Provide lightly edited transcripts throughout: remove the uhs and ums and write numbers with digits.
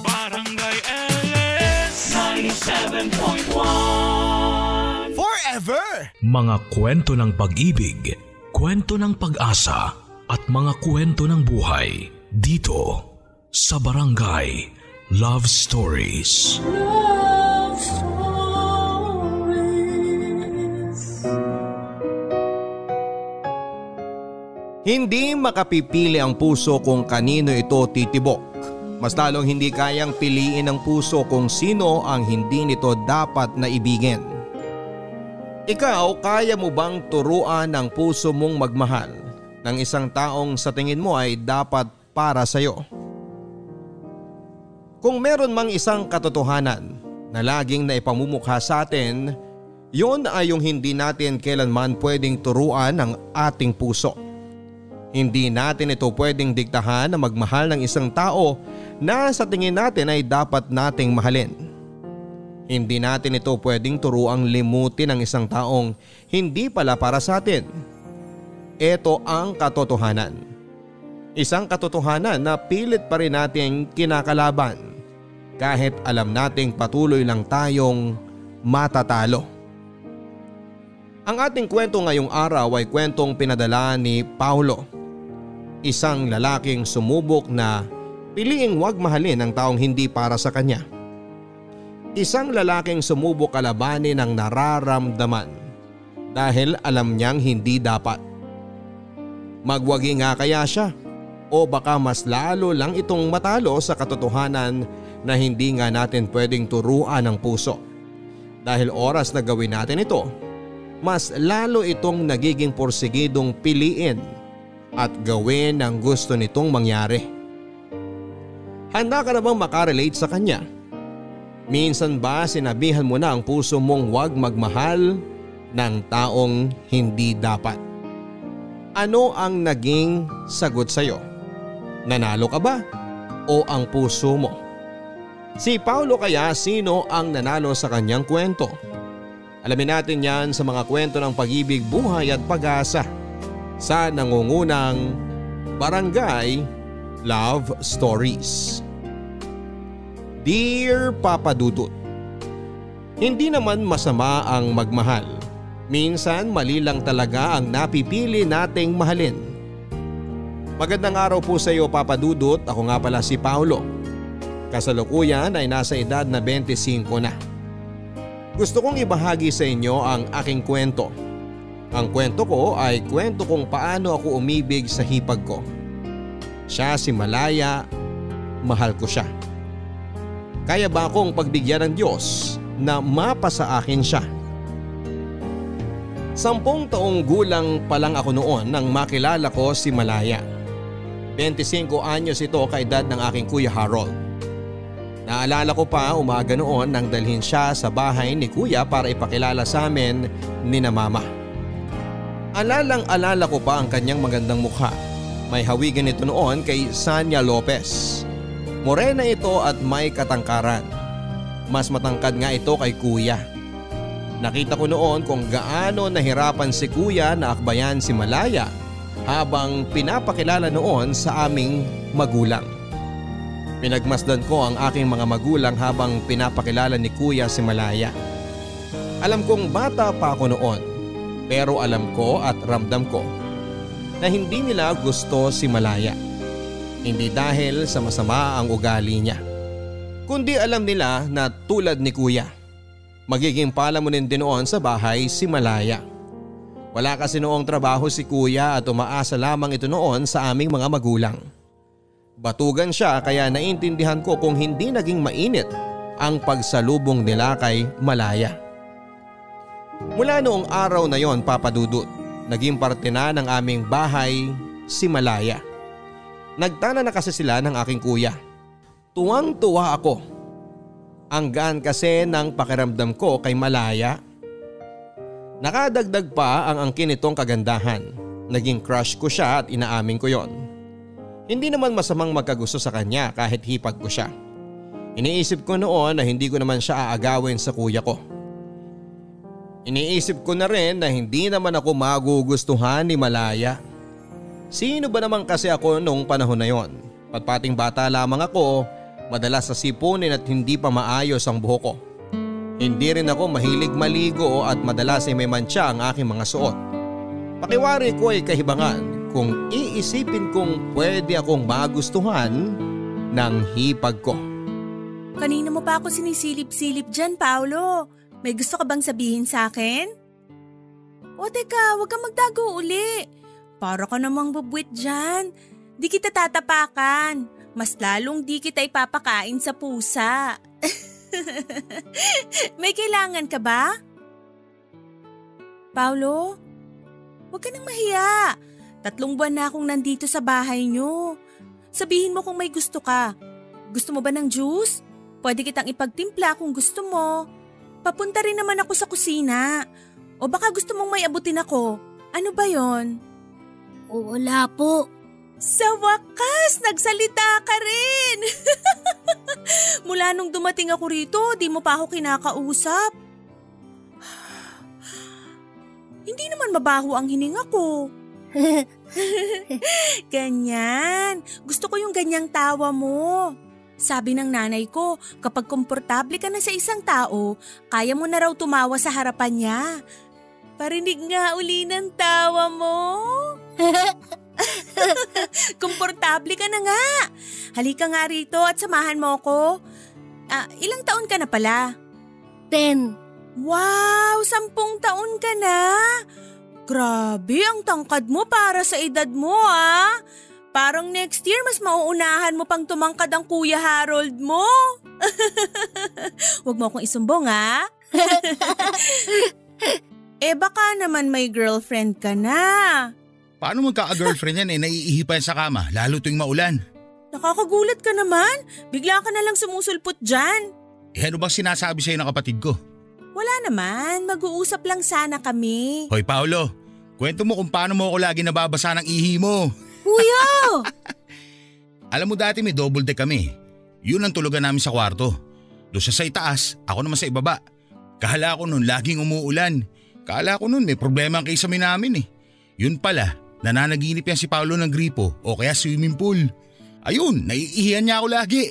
Barangay LS 97.1 Forever! Mga kwento ng pag-ibig, kwento ng pag-asa at mga kwento ng buhay dito sa Barangay Love Stories. Love Stories. Hindi makapipili ang puso kung kanino ito titibok. Mas lalong hindi kayang piliin ng puso kung sino ang hindi nito dapat na ibigin. Ikaw, kaya mo bang turuan ang puso mong magmahal ng isang taong sa tingin mo ay dapat para sa'yo? Kung meron mang isang katotohanan na laging naipamumukha sa atin, yun ay yung hindi natin kailanman pwedeng turuan ng ating puso. Hindi natin ito pwedeng diktahan na magmahal ng isang tao na sa tingin natin ay dapat nating mahalin. Hindi natin ito pwedeng turuang limutin ng isang taong hindi pala para sa atin. Ito ang katotohanan. Isang katotohanan na pilit pa rin nating kinakalaban kahit alam nating patuloy lang tayong matatalo. Ang ating kwento ngayong araw ay kwentong pinadala ni Paulo. Isang lalaking sumubok na piliing wag mahalin ang taong hindi para sa kanya. Isang lalaking sumubok kalabanin ang nararamdaman dahil alam niyang hindi dapat. Magwagi nga kaya siya o baka mas lalo lang itong matalo sa katotohanan na hindi nga natin pwedeng turuan ng puso. Dahil oras na gawin natin ito, mas lalo itong nagiging porsigidong piliin at gawin ang gusto nitong mangyari. Handa ka na bang makarelate sa kanya? Minsan ba sinabihan mo na ang puso mong huwag magmahal ng taong hindi dapat? Ano ang naging sagot sa'yo? Nanalo ka ba o ang puso mo? Si Paulo kaya, sino ang nanalo sa kanyang kwento? Alamin natin yan sa mga kwento ng pag-ibig, buhay at pag-asa sa nangungunang Barangay Love Stories. Dear Papa Dudut, hindi naman masama ang magmahal. Minsan mali lang talaga ang napipili nating mahalin. Magandang araw po sa iyo, Papa Dudut. Ako nga pala si Paulo. Kasalukuyan ay nasa edad na 25 na. Gusto kong ibahagi sa inyo ang aking kwento. Ang kwento ko ay kwento kung paano ako umibig sa hipag ko. Siya si Malaya, mahal ko siya. Kaya ba akong pagbigyan ng Diyos na mapasa akin siya? 10 taong gulang pa lang ako noon nang makilala ko si Malaya. 25 anyos ito kaedad ng aking Kuya Harold. Naalala ko pa umaga noon nang dalhin siya sa bahay ni Kuya para ipakilala sa amin ni na Mama. Alalang-alala ko pa ang kanyang magandang mukha. May hawigan ito noon kay Sanya Lopez. Morena ito at may katangkaran. Mas matangkad nga ito kay Kuya. Nakita ko noon kung gaano nahirapan si Kuya na akbayan si Malaya habang pinapakilala noon sa aming magulang. Pinagmasdan ko ang aking mga magulang habang pinapakilala ni Kuya si Malaya. Alam kong bata pa ako noon, pero alam ko at ramdam ko na hindi nila gusto si Malaya. Hindi dahil sa masama ang ugali niya, kundi alam nila na tulad ni Kuya, magiging palamunin din noon sa bahay si Malaya. Wala kasi noong trabaho si Kuya at umaasa lamang ito noon sa aming mga magulang. Batugan siya kaya naintindihan ko kung hindi naging mainit ang pagsalubong nila kay Malaya. Mula noong araw na yon, Papa Dudut, naging parte na ng aming bahay si Malaya. Nagtana na kasi sila ng aking Kuya. Tuwang-tuwa ako. Ang gaan kasi ng pakiramdam ko kay Malaya. Nakadagdag pa ang angkin nitong kagandahan. Naging crush ko siya at inaamin ko yon. Hindi naman masamang magkagusto sa kanya kahit hipag ko siya. Iniisip ko noon na hindi ko naman siya aagawin sa kuya ko. Iniisip ko na rin na hindi naman ako magugustuhan ni Malaya. Sino ba naman kasi ako noong panahon na yon? Patpating bata lamang ako madalas sa sipunin at hindi pa maayos ang buhok ko. Hindi rin ako mahilig maligo at madalas ay may mantsa ang aking mga suot. Pakiwari ko ay kahibangan kung iisipin kong pwede akong magustuhan ng hipag ko. Kanina mo pa ako sinisilip-silip dyan, Paolo. May gusto ka bang sabihin sa akin? O teka, huwag kang magdago uli. Para ka namang bubwit dyan. Di kita tatapakan. Mas lalong di kita ipapakain sa pusa. May kailangan ka ba? Paolo, huwag ka nang mahiya. 3 buwan na akong nandito sa bahay niyo. Sabihin mo kung may gusto ka. Gusto mo ba ng juice? Pwede kitang ipagtimpla kung gusto mo. Papunta rin naman ako sa kusina. O baka gusto mong may abutin ako. Ano ba yon? Wala po. Sa wakas, nagsalita ka rin. Mula nung dumating ako rito, di mo pa ako kinakausap. Hindi naman mabaho ang hininga ko. Ganyan. Gusto ko yung ganyang tawa mo. Sabi ng nanay ko, kapag komportable ka na sa isang tao, kaya mo na raw tumawa sa harapan niya. Parinig nga uli ng tawa mo. Komportable ka na nga. Halika nga rito at samahan mo ko. Ilang taon ka na pala? 10. Wow, 10 taon ka na. Grabe, ang tangkad mo para sa edad mo ah. Parang next year mas mauunahan mo pang tumangkad ang Kuya Harold mo. Huwag mo akong isumbong ha. Baka naman may girlfriend ka na. Paano magka-girlfriend yan naiihi pa yan sa kama lalo tuwing maulan? Nakakagulat ka naman. Bigla ka na lang sumusulpot dyan. Ano bang sinasabi sa'yo ng kapatid ko? Wala naman, mag-uusap lang sana kami. Hoy Paolo, kwento mo kung paano mo ako lagi nababasa ng ihi mo. Kuya! Alam mo dati may double deck kami. Yun ang tulugan namin sa kwarto. Doon siya sa itaas, ako naman sa ibaba. Kahala ko nun laging umuulan. Kahala ko nun may problema ang kisame namin eh. Yun pala, nananaginip yan si Paolo ng gripo o kaya swimming pool. Ayun, naiihiyan niya ako lagi.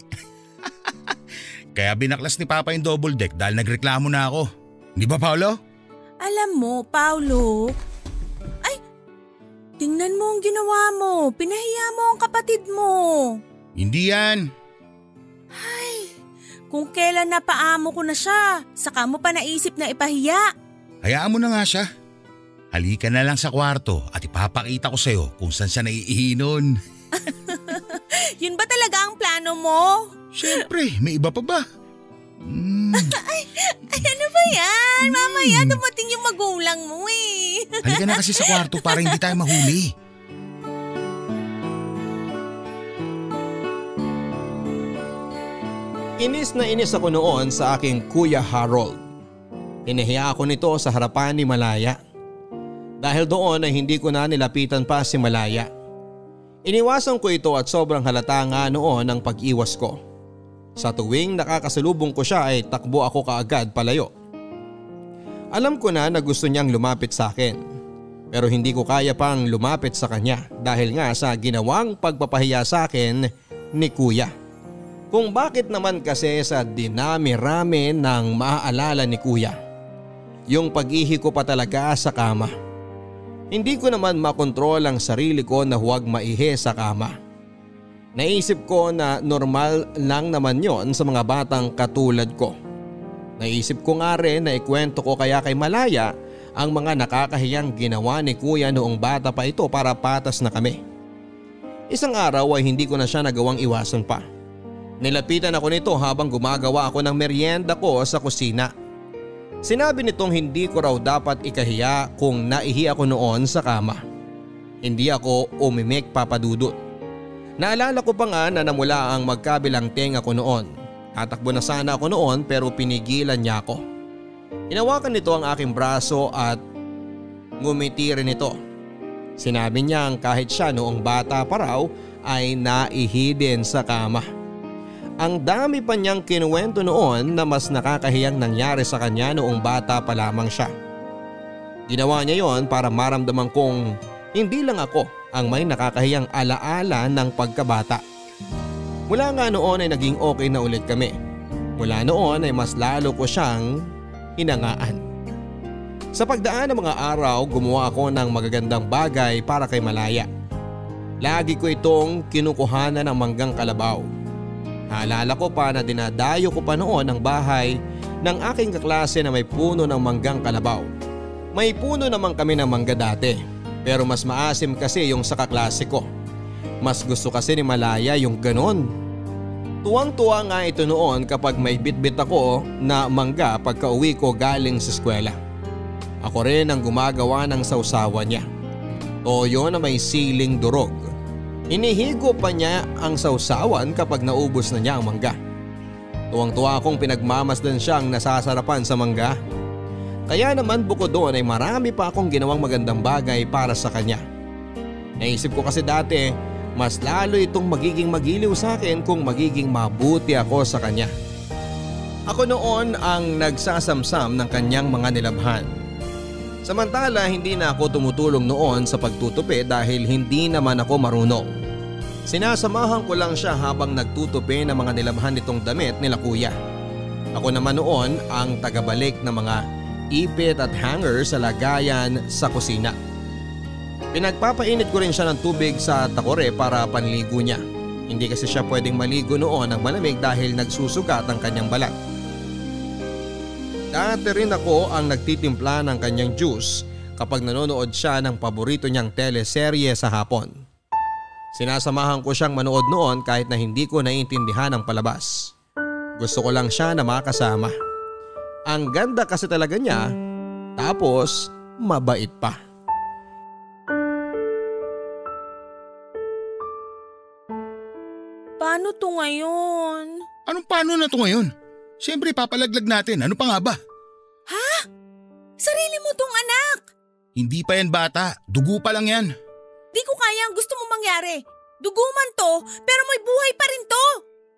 Kaya binaklas ni Papa yung double deck dahil nagreklamo na ako. Di ba Paolo? Alam mo, Paolo, tingnan mo ang ginawa mo. Pinahiya mo ang kapatid mo. Hindi yan. Ay, kung kailan napaamo ko na siya, saka mo pa naisip na ipahiya. Hayaan mo na nga siya. Halika na lang sa kwarto at ipapakita ko sa'yo kung saan siya naiihi nun. Yun ba talaga ang plano mo? Siyempre, may iba pa ba? Ay, ano ba yan? Mamaya dumating yung magulang mo eh. Halika na kasi sa kwarto para hindi tayo mahuli. Inis na inis ako noon sa aking Kuya Harold. Hinahiya ako nito sa harapan ni Malaya. Dahil doon ay hindi ko na nilapitan pa si Malaya. Iniwasan ko ito at sobrang halata nga noon ang pag-iwas ko. Sa tuwing nakakasalubong ko siya ay takbo ako kaagad palayo. Alam ko na gusto niyang lumapit sa akin. Pero hindi ko kaya pang lumapit sa kanya dahil nga sa ginawang pagpapahiya sa akin ni Kuya. Kung bakit naman kasi sa dinami-rami ng maaalala ni Kuya. Yung pag-ihi ko pa talaga sa kama. Hindi ko naman makontrol ang sarili ko na huwag maihi sa kama. Naisip ko na normal lang naman yon sa mga batang katulad ko. Naisip ko nga rin na ikwento ko kaya kay Malaya ang mga nakakahiyang ginawa ni Kuya noong bata pa ito para patas na kami. Isang araw ay hindi ko na siya nagawang iwasan pa. Nilapitan ako nito habang gumagawa ako ng merienda ko sa kusina. Sinabi nitong hindi ko raw dapat ikahiya kung naihi ako noon sa kama. Hindi ako umimik papadudot. Naalala ko pa nga na namula ang magkabilang tenga ko noon. Tatakbo na sana ako noon pero pinigilan niya ako. Hinawakan nito ang aking braso at ngumiti rin ito. Sinabi niya kahit siya noong bata pa raw ay naihi din sa kama. Ang dami pa niyang kinuwento noon na mas nakakahiyang nangyari sa kanya noong bata pa lamang siya. Ginawa niya yon para maramdaman kong hindi lang ako ang may nakakahiyang alaala ng pagkabata. Mula nga noon ay naging okay na ulit kami. Mula noon ay mas lalo ko siyang hinangaan. Sa pagdaan ng mga araw, gumawa ako ng magagandang bagay para kay Malaya. Lagi ko itong kinukuhanan ng manggang kalabaw. Naalala ko pa na dinadayo ko pa noon ang bahay ng aking kaklase na may puno ng manggang kalabaw. May puno naman kami ng mangga dati, pero mas maasim kasi yung sa kaklase ko. Mas gusto kasi ni Malaya yung ganon. Tuwang-tuwa nga ito noon kapag may bitbit ako na mangga pagka uwi ko galing sa eskwela. Ako rin ang gumagawa ng sausawan niya. Toyo na may siling durog. Inihigo pa niya ang sausawan kapag naubos na niya ang mangga. Tuwang-tuwa akong pinagmamasdan siyang nasasarapan sa mangga. Kaya naman bukod doon ay marami pa akong ginawang magandang bagay para sa kanya. Naisip ko kasi dati, mas lalo itong magiging magiliw sa akin kung magiging mabuti ako sa kanya. Ako noon ang nagsasamsam ng kanyang mga nilabhan. Samantala hindi na ako tumutulong noon sa pagtutupi dahil hindi naman ako marunong. Sinasamahan ko lang siya habang nagtutupi ng mga nilabhan nitong damit nila kuya. Ako naman noon ang tagabalik ng mga ipit at hanger sa lagayan sa kusina. Pinagpapainit ko rin siya ng tubig sa takore para panligo niya. Hindi kasi siya pwedeng maligo noon ng malamig dahil nagsusugat ang kanyang balat. Dati rin ako ang nagtitimpla ng kanyang juice kapag nanonood siya ng paborito niyang teleserye sa hapon. Sinasamahan ko siyang manood noon kahit na hindi ko naiintindihan ang palabas. Gusto ko lang siya na makasama. Ang ganda kasi talaga niya, tapos mabait pa. Paano to ngayon? Anong paano na to ngayon? Siyempre papalaglag natin, ano pa nga ba? Ha? Sarili mo tong anak! Hindi pa yan bata, dugo pa lang yan. Di ko kaya ang gusto mo mangyari. Dugo man to, pero may buhay pa rin to.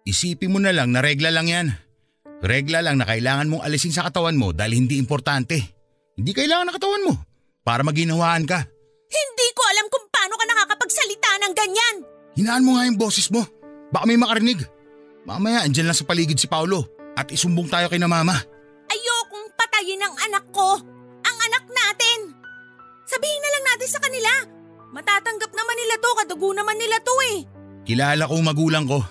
Isipin mo na lang na regla lang yan. Regla lang na kailangan mong alisin sa katawan mo dahil hindi importante. Hindi kailangan ng katawan mo para maginawaan ka. Hindi ko alam kung paano ka nakakapagsalita ng ganyan. Hinaan mo nga yung boses mo. Baka may makarinig. Mamaya andyan lang sa paligid si Paulo at isumbong tayo kay na mama. Ayokong patayin ang anak ko. Ang anak natin. Sabihin na lang natin sa kanila. Matatanggap naman nila to, kadugo naman nila to eh. Kilala ko ang magulang ko.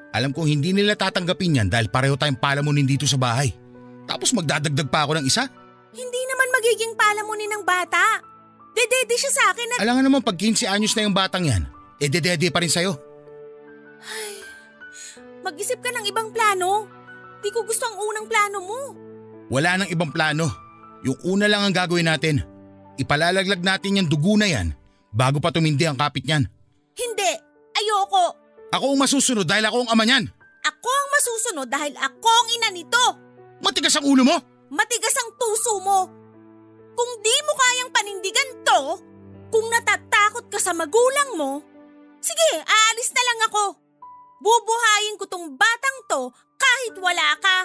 Alam kong hindi nila tatanggapin yan dahil pareho tayong palamunin dito sa bahay. Tapos magdadagdag pa ako ng isa? Hindi naman magiging palamunin ng bata. Dedede siya sa akin at… Alam nga naman pag 15 anyos na yung batang yan, dedede pa rin sa'yo. Ay, mag-isip ka ng ibang plano. Di ko gusto ang unang plano mo. Wala nang ibang plano. Yung una lang ang gagawin natin. Ipalalaglag natin yung dugo na yan bago pa tumindi ang kapit niyan. Hindi, ayoko. Ako ang masusunod dahil ako ang ama niyan. Ako ang masusunod dahil ako ang ina nito. Matigas ang ulo mo? Matigas ang puso mo. Kung di mo kayang panindigan to, kung natatakot ka sa magulang mo, sige, aalis na lang ako. Bubuhayin ko tong batang to kahit wala ka.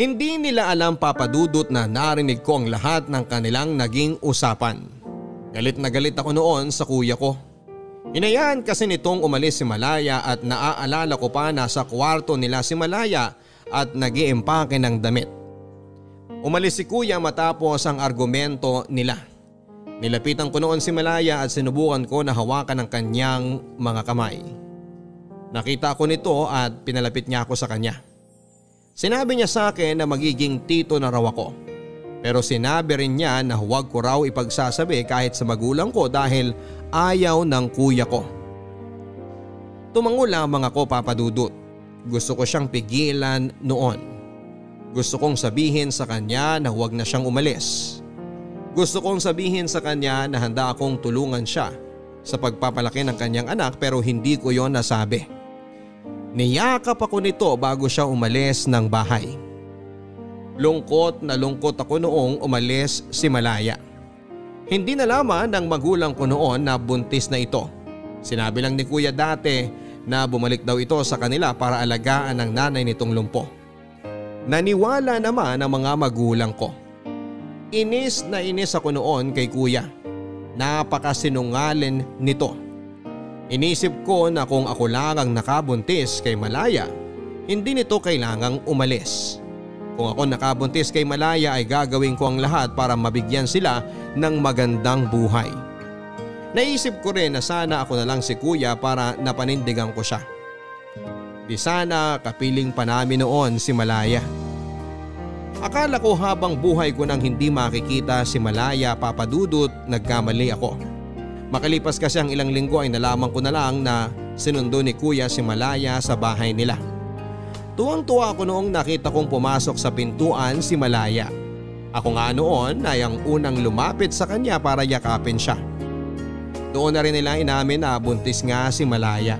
Hindi nila alam Papa Dudut na narinig ko ang lahat ng kanilang naging usapan. Galit na galit ako noon sa kuya ko. Hinayaan kasi nitong umalis si Malaya at naaalala ko pa nasa kwarto nila si Malaya at nag-iimpake ng damit. Umalis si kuya matapos ang argumento nila. Nilapitan ko noon si Malaya at sinubukan ko na hawakan ang kanyang mga kamay. Nakita ko nito at pinalapit niya ako sa kanya. Sinabi niya sa akin na magiging tito na raw ako. Pero sinabi rin niya na huwag ko raw ipagsasabi kahit sa magulang ko dahil ayaw ng kuya ko. Tumango lamang ako Papa Dudut. Gusto ko siyang pigilan noon. Gusto kong sabihin sa kanya na huwag na siyang umalis. Gusto kong sabihin sa kanya na handa akong tulungan siya sa pagpapalaki ng kanyang anak pero hindi ko yon nasabi. Niyakap ako nito bago siya umalis ng bahay. Lungkot na lungkot ako noong umalis si Malaya. Hindi nalaman ng magulang ko noon na buntis na ito. Sinabi lang ni kuya dati na bumalik daw ito sa kanila para alagaan ang nanay nitong lumpo. Naniwala naman ang mga magulang ko. Inis na inis ako noon kay kuya. Napakasinungaling nito. Inisip ko na kung ako lang ang nakabuntis kay Malaya, hindi nito kailangang umalis. Kung ako nakabuntis kay Malaya ay gagawin ko ang lahat para mabigyan sila ng magandang buhay. Naisip ko rin na sana ako na lang si Kuya para napanindigan ko siya. Di sana kapiling pa namin noon si Malaya. Akala ko habang buhay ko nang hindi makikita si Malaya, Papa Dudut, nagkamali ako. Makalipas kasi ang ilang linggo ay nalaman ko na lang na sinundo ni Kuya si Malaya sa bahay nila. Tuwang-tuwa ako noong nakita kong pumasok sa pintuan si Malaya. Ako nga noon ay ang unang lumapit sa kanya para yakapin siya. Doon na rin nila inamin na buntis nga si Malaya.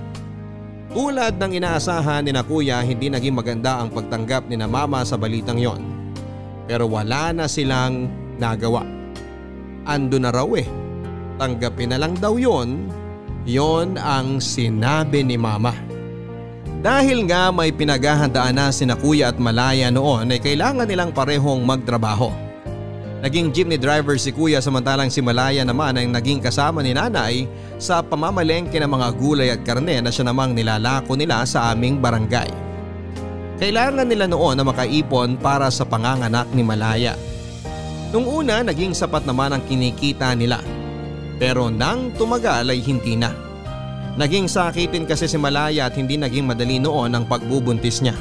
Tulad ng inaasahan ni na Kuya, hindi naging maganda ang pagtanggap ni na Mama sa balitang yon. Pero wala na silang nagawa. Ando na raw eh. Tanggapin na lang daw yon. Yon ang sinabi ni Mama. Dahil nga may pinaghahandaan na sina Kuya at Malaya noon ay kailangan nilang parehong magtrabaho. Naging jeepney driver si Kuya samantalang si Malaya naman ay naging kasama ni Nanay sa pamamalengke ng mga gulay at karne na siya namang nilalako nila sa aming barangay. Kailangan nila noon na makaipon para sa panganganak ni Malaya. Nung una naging sapat naman ang kinikita nila. Pero nang tumagal ay hindi na. Naging sakitin kasi si Malaya at hindi naging madali noon ang pagbubuntis niya.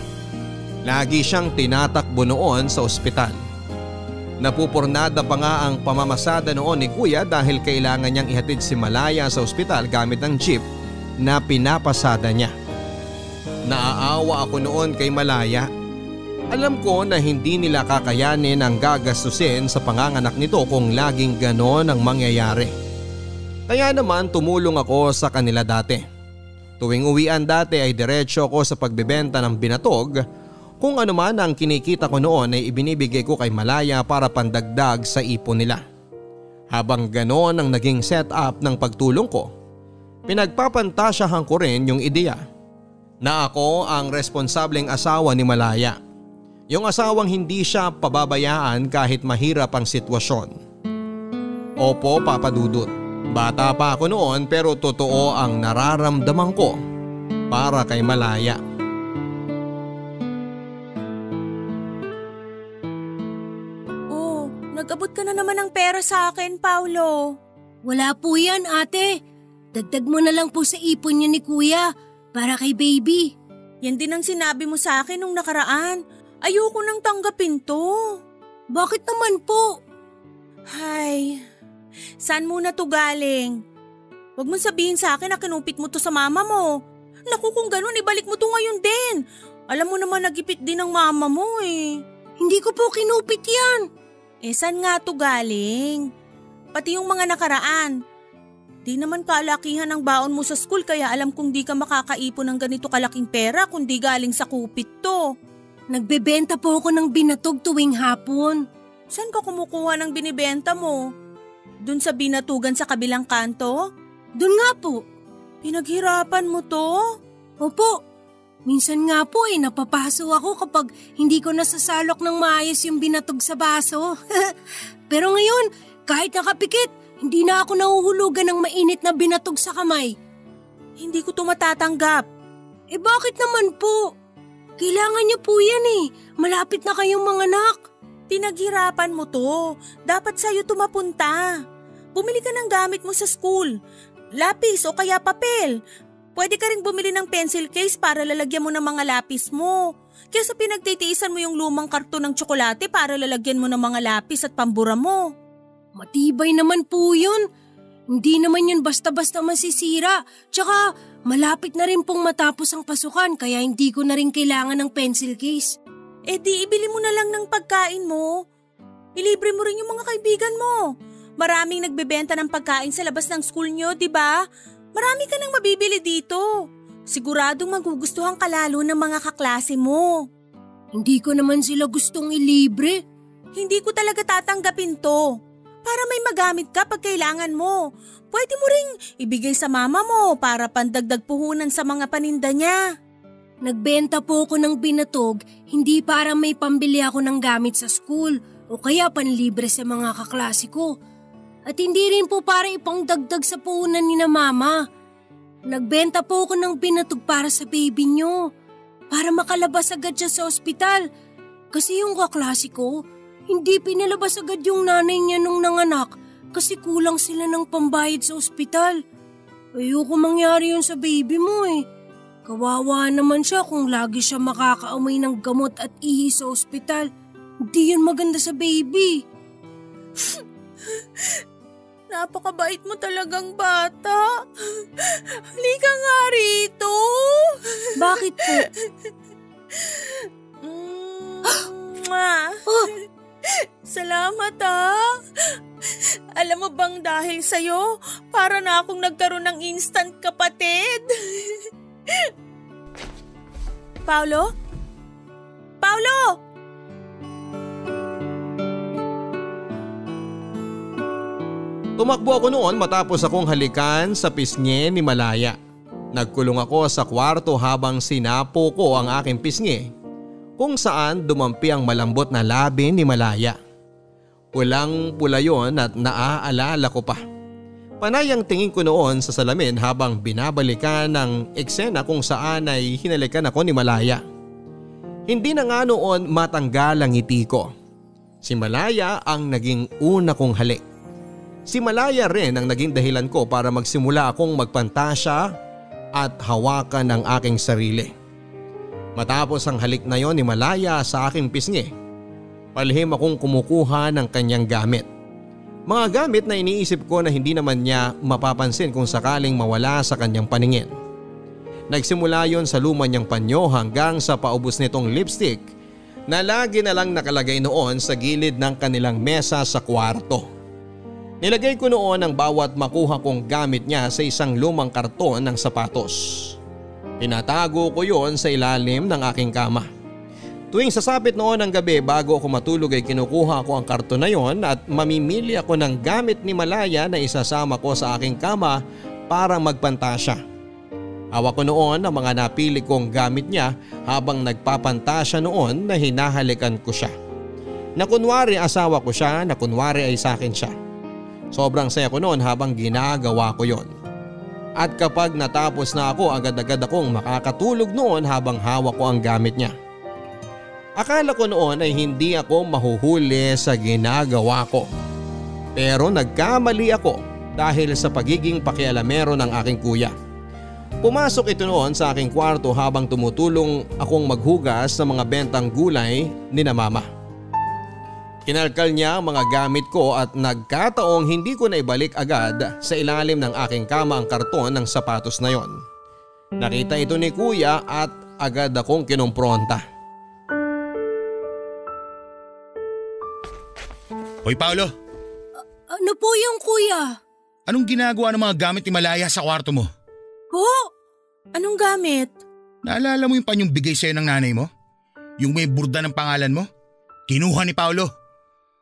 Lagi siyang tinatakbo noon sa ospital. Napupurnada pa nga ang pamamasada noon ni Kuya dahil kailangan niyang ihatid si Malaya sa ospital gamit ng jeep na pinapasada niya. Naaawa ako noon kay Malaya. Alam ko na hindi nila kakayanin ang gagastusin sa panganganak nito kung laging ganon ang mangyayari. Kaya naman tumulong ako sa kanila dati. Tuwing uwian dati ay diretso ako sa pagbebenta ng binatog. Kung ano man ang kinikita ko noon ay ibinibigay ko kay Malaya para pandagdag sa ipon nila. Habang ganon ang naging setup ng pagtulong ko, pinagpapantasyahan ko rin yung ideya na ako ang responsableng asawa ni Malaya. Yung asawang hindi siya pababayaan kahit mahirap ang sitwasyon. Opo, Papa Dudut. Bata pa ako noon pero totoo ang nararamdaman ko para kay Malaya. Oh, nag-abot ka na naman ng pera sa akin, Paulo. Wala po yan, ate. Dagdag mo na lang po sa ipon niya ni Kuya para kay baby. Yan din ang sinabi mo sa akin nung nakaraan. Ayoko nang tanggapin to. Bakit naman po? Hay, saan muna to galing? Huwag mo sabihin sa akin na kinupit mo to sa mama mo. Naku, kung ganun, ibalik mo to ngayon din. Alam mo naman nagipit din ng mama mo eh. Hindi ko po kinupit yan. Eh, saan nga to galing? Pati yung mga nakaraan. Di naman kalakihan ang baon mo sa school kaya alam kong di ka makakaipon ng ganito kalaking pera kundi galing sa kupit to. Nagbebenta po ako ng binatog tuwing hapon. Saan ka kumukuha ng binibenta mo? Dun sa binatugan sa kabilang kanto? Dun nga po. Pinaghirapan mo to? Opo. Minsan nga po napapaso ako kapag hindi ko nasasalok ng maayos yung binatog sa baso. Pero ngayon, kahit nakapikit, hindi na ako nahuhulugan ng mainit na binatog sa kamay. Hindi ko to matatanggap. Eh bakit naman po? Kailangan niyo po yan Malapit na kayong manganak. Pinaghirapan mo to. Dapat sa'yo tumapunta. Bumili ka ng gamit mo sa school. Lapis o kaya papel. Pwede ka rin bumili ng pencil case para lalagyan mo ng mga lapis mo. Kesa pinagtitiisan mo yung lumang karton ng tsokolate para lalagyan mo ng mga lapis at pambura mo. Matibay naman po yun. Hindi naman yun basta-basta masisira. Tsaka malapit na rin pong matapos ang pasukan kaya hindi ko na rin kailangan ng pencil case. Eh di ibili mo na lang ng pagkain mo. Ilibre mo rin yung mga kaibigan mo. Maraming nagbebenta ng pagkain sa labas ng school nyo, di ba? Marami ka nang mabibili dito. Siguradong magugustuhan ka lalo ng mga kaklase mo. Hindi ko naman sila gustong ilibre. Hindi ko talaga tatanggapin to. Para may magamit ka pag kailangan mo. Pwede mo ring ibigay sa mama mo para pandagdag puhunan sa mga paninda niya. Nagbenta po ako ng binatog, hindi para may pambili ako ng gamit sa school o kaya panlibre sa mga kaklase ko. At hindi rin po para ipangdagdag sa puhunan ni na mama. Nagbenta po ako ng binatog para sa baby niyo. Para makalabas agad siya sa ospital. Kasi yung kaklase ko, hindi pinalabas agad yung nanay niya nung nanganak kasi kulang sila ng pambayad sa ospital. Ayoko mangyari yun sa baby mo eh. Kawawa naman siya kung lagi siya makakaamoy ng gamot at ihi sa ospital. Hindi yun maganda sa baby. Napakabait mo talagang bata. Halika nga rito. Bakit po? Salamat Alam mo bang dahil sa'yo, para na akong nagkaroon ng instant kapatid. Paulo? Paulo! Tumakbo ako noon matapos akong halikan sa pisngi ni Malaya. Nagkulong ako sa kwarto habang sinapo ko ang aking pisngi kung saan dumampi ang malambot na labi ni Malaya. Pulang-pula yon at naaalala ko pa. Panay ang tingin ko noon sa salamin habang binabalikan ng eksena kung saan ay hinalikan ako ni Malaya. Hindi na nga noon matanggal ang ngiti ko. Si Malaya ang naging una kong halik. Si Malaya rin ang naging dahilan ko para magsimula akong magpantasya at hawakan ang aking sarili. Matapos ang halik na yon ni Malaya sa aking pisngi, palihim akong kumukuha ng kanyang gamit. Mga gamit na iniisip ko na hindi naman niya mapapansin kung sakaling mawala sa kanyang paningin. Nagsimula yon sa luma niyang panyo hanggang sa paubos nitong lipstick na lagi na lang nakalagay noon sa gilid ng kanilang mesa sa kwarto. Nilagay ko noon ang bawat makuha kong gamit niya sa isang lumang karton ng sapatos. Tinatago ko yon sa ilalim ng aking kama. Tuwing sasapit noon ng gabi bago ako matulog ay kinukuha ko ang karton na yon at mamimili ako ng gamit ni Malaya na isasama ko sa aking kama para magpantasya. Hawak ko noon ang mga napili kong gamit niya habang nagpapantasya noon na hinahalikan ko siya. Na kunwari asawa ko siya, na kunwari ay sa akin siya. Sobrang saya ko noon habang ginagawa ko yon. At kapag natapos na ako, agad-agad akong makakatulog noon habang hawak ko ang gamit niya. Akala ko noon ay hindi ako mahuhuli sa ginagawa ko. Pero nagkamali ako dahil sa pagiging pakialamero ng aking kuya. Pumasok ito noon sa aking kwarto habang tumutulong akong maghugas ng mga bentang gulay ni na mama. Kinalkal niya ang mga gamit ko at nagkataong hindi ko na ibalik agad sa ilalim ng aking kama ang karton ng sapatos na yon. Nakita ito ni kuya at agad akong kinumpronta. Hoy Paolo! Ano po yung kuya? Anong ginagawa ng mga gamit ni Malaya sa kwarto mo? Po? Anong gamit? Naalala mo yung panyong bigay sa'yo ng nanay mo? Yung may burda ng pangalan mo? Kinuha ni Paolo.